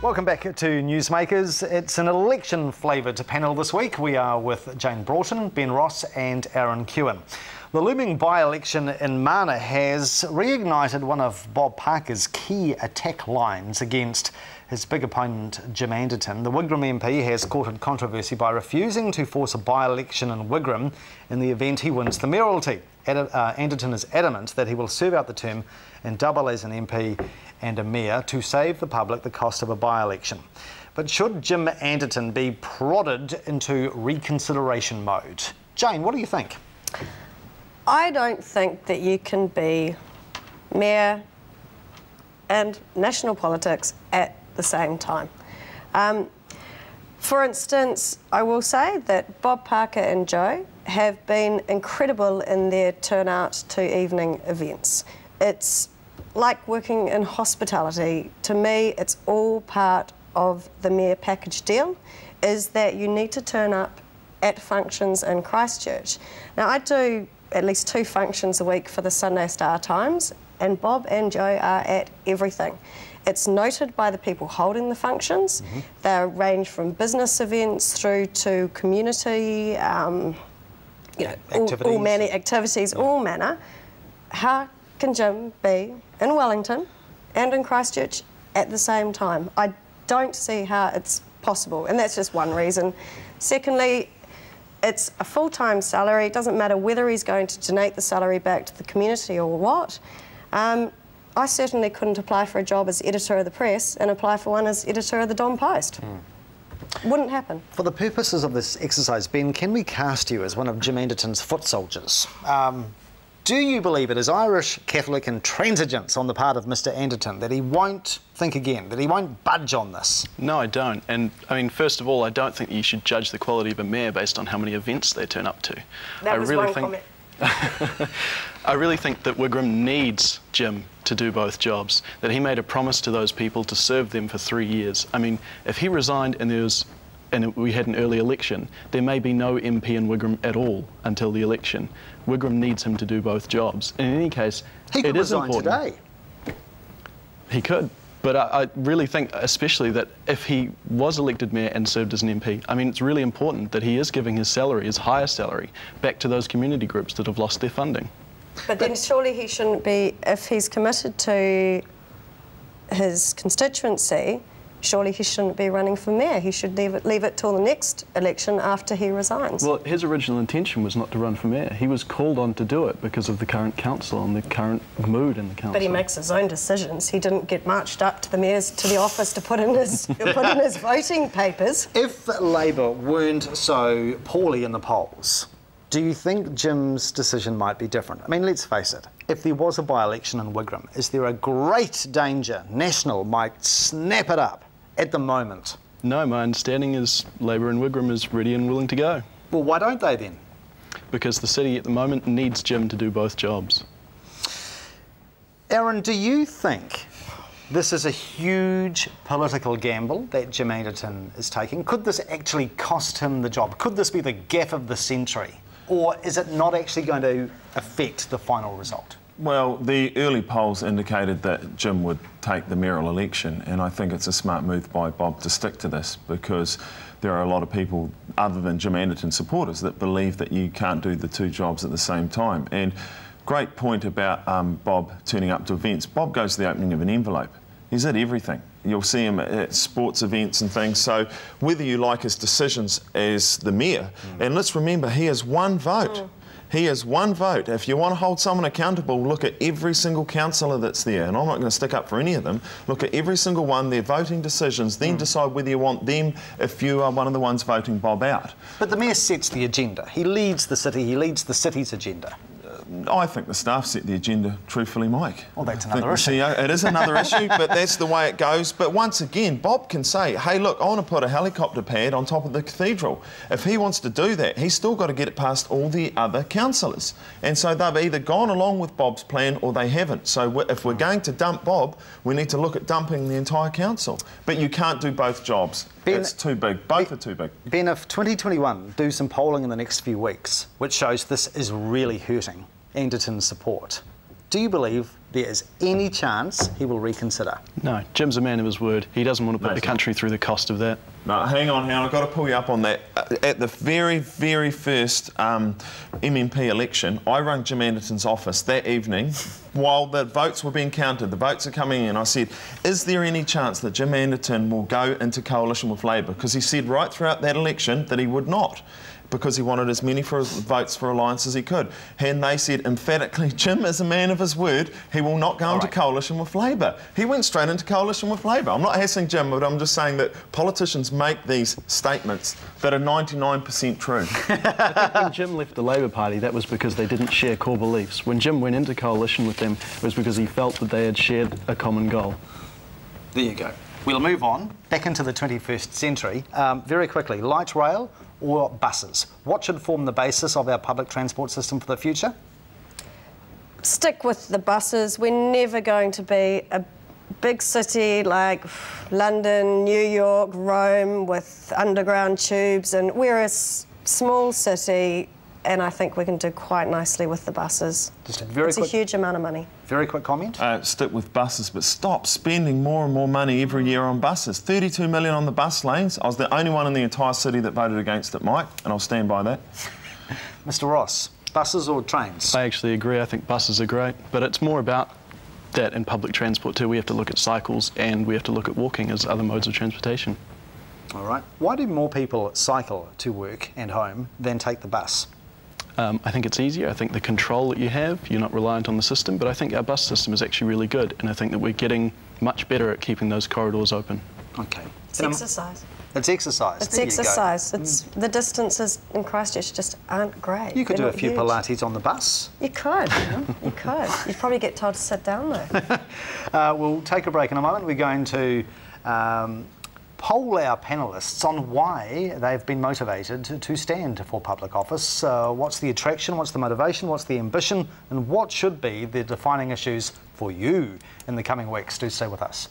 Welcome back to NewsMakers. It's an election-flavoured panel this week. We are with Jane Broughton, Ben Ross and Aaron Keown. The looming by-election in Mana has reignited one of Bob Parker's key attack lines against his big opponent Jim Anderton. The Wigram MP has courted controversy by refusing to force a by-election in Wigram in the event he wins the mayoralty. Anderton is adamant that he will serve out the term and double as an MP and a mayor to save the public the cost of a by-election. But should Jim Anderton be prodded into reconsideration mode? Jane, what do you think? I don't think that you can be mayor and national politics at the same time. For instance, I will say that Bob Parker and Joe have been incredible in their turnout to evening events. It's like working in hospitality. To me, it's all part of the mayor package deal, is that you need to turn up at functions in Christchurch. Now, I do at least 2 functions a week for the Sunday Star Times, and Bob and Joe are at everything. It's noted by the people holding the functions. They range from business events through to community, activities. all manner activities, all manner. How can Jim be in Wellington and in Christchurch at the same time? I don't see how it's possible, and that's just one reason. Secondly, it's a full-time salary. It doesn't matter whether he's going to donate the salary back to the community or what. I certainly couldn't apply for a job as editor of the press and apply for one as editor of the Don Post. Wouldn't happen. For the purposes of this exercise, Ben, can we cast you as one of Jim Anderton's foot soldiers? Do you believe it is Irish, Catholic intransigence on the part of Mr Anderton that he won't think again, that he won't budge on this? No, I don't. And, I mean, first of all, I don't think you should judge the quality of a mayor based on how many events they turn up to. That was one comment. I really think that Wigram needs Jim to do both jobs, that he made a promise to those people to serve them for 3 years. I mean, if he resigned and we had an early election, there may be no MP in Wigram at all until the election. Wigram needs him to do both jobs. And in any case, it is important. He could resign today. He could. But I really think, especially, that if he was elected mayor and served as an MP, I mean, it's really important that he is giving his salary, his higher salary, back to those community groups that have lost their funding. But then surely he shouldn't be, if he's committed to his constituency, surely he shouldn't be running for mayor. He should leave it till the next election after he resigns. Well, his original intention was not to run for mayor. He was called on to do it because of the current council and the current mood in the council. But he makes his own decisions. He didn't get marched up to the office to put in his voting papers. If Labour weren't so poorly in the polls, do you think Jim's decision might be different? I mean, let's face it, if there was a by-election in Wigram, is there a great danger National might snap it up at the moment? No, my understanding is Labour in Wigram is ready and willing to go. Well, why don't they then? Because the city at the moment needs Jim to do both jobs. Aaron, do you think this is a huge political gamble that Jim Anderton is taking? Could this actually cost him the job? Could this be the gaffe of the century? Or is it not actually going to affect the final result? Well, the early polls indicated that Jim would take the mayoral election, and I think it's a smart move by Bob to stick to this, because there are a lot of people, other than Jim Anderton supporters, that believe that you can't do the 2 jobs at the same time. And great point about Bob turning up to events. Bob goes to the opening of an envelope. He's at everything. You'll see him at sports events and things. So whether you like his decisions as the mayor, and let's remember, he has 1 vote. He has 1 vote. If you want to hold someone accountable, look at every single councillor that's there, and I'm not going to stick up for any of them. Look at every single one, their voting decisions, then decide whether you want them if you are one of the ones voting Bob out. But the mayor sets the agenda. He leads the city, he leads the city's agenda. I think the staff set the agenda, truthfully, Mike. Well, that's another issue. It is another issue, but that's the way it goes. But once again, Bob can say, hey, look, I want to put a helicopter pad on top of the cathedral. If he wants to do that, he's still got to get it past all the other councillors. And so they've either gone along with Bob's plan or they haven't. So if we're going to dump Bob, we need to look at dumping the entire council. But you can't do both jobs. Ben, it's too big. Both are too big. Ben, if 2021 do some polling in the next few weeks, which shows this is really hurting Anderton's support, Do you believe there is any chance he will reconsider? No, Jim's a man of his word. He doesn't want to put the country through the cost of that. No, hang on, I've got to pull you up on that. At the very, very first MMP election, I rang Jim Anderton's office that evening while the votes were being counted. The votes are coming in. I said, is there any chance that Jim Anderton will go into coalition with Labor? Because he said right throughout that election that he would not, because he wanted as many votes for Alliance as he could. And they said emphatically, Jim is a man of his word, he will not go into coalition with Labor. He went straight into coalition with Labor. I'm not hassling Jim, but I'm just saying that politicians make these statements that are 99% true. I think when Jim left the Labor Party, that was because they didn't share core beliefs. When Jim went into coalition with them, it was because he felt that they had shared a common goal. There you go. We'll move on back into the 21st century. Very quickly, light rail or buses? What should form the basis of our public transport system for the future? Stick with the buses. We're never going to be a big city like London, New York, Rome with underground tubes, and we're a small city, and I think we can do quite nicely with the buses. Just a very quick, a huge amount of money. Very quick comment. Stick with buses, but stop spending more and more money every year on buses. 32 million on the bus lanes. I was the only one in the entire city that voted against it, Mike, and I'll stand by that. Mr. Ross, buses or trains? I actually agree. I think buses are great, but it's more about that in public transport too. We have to look at cycles and we have to look at walking as other modes of transportation. All right. Why do more people cycle to work and home than take the bus? I think it's easier. I think the control that you have, you're not reliant on the system, but I think our bus system is actually really good, and I think that we're getting much better at keeping those corridors open. Okay. It's exercise. It's exercise. It's exercise. It's the distances in Christchurch just aren't great. You could do a few Pilates on the bus. You could. You could. You'd probably get told to sit down though. We'll take a break in a moment. We're going to poll our panellists on why they've been motivated to stand for public office. What's the attraction, what's the motivation, what's the ambition, and what should be the defining issues for you in the coming weeks. Do stay with us.